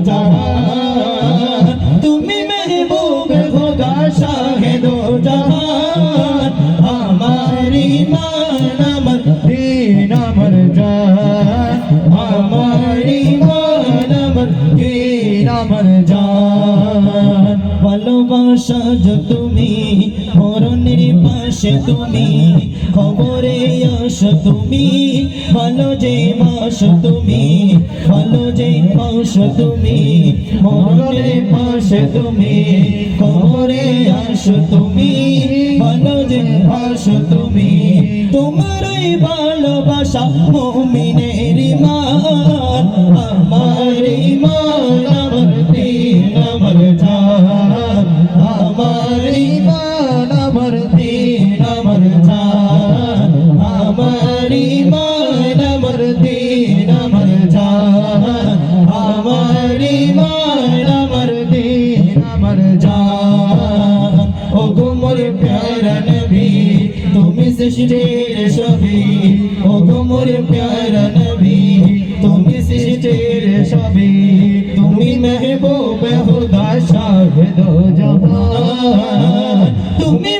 জাহান তুমি महबूब खुदा शाहे दो जहान हमार ईमान अमर दीन अमर जान हमार ईमान अमर दीन अमर जान ভালোবাসা जो তুমি মরণের পাশে তুমি খবরে আসো তুমি ভালো যে বাসো তুমি ভালো যে বাসো তুমি মরণের পাশে তুমি খবরে আসো তুমি ভালো যে বাসো তুমি তোমারই ভালোবাসা মুমিনের ঈমান আমার ঈমান আমার দীন আমার জান আমার ঈমান আমার দীন আমার জান আমার ঈমান আমার দীন আমার জান আমার ঈমান আমার দীন আমার জান ও গো মোর প্যারা নবী তুমি সৃষ্টির ছবি ও গো মোর প্যারা নবী তুমি সৃষ্টির ছবি তুমি महबूब खुदा शाहिद জাহান তুমি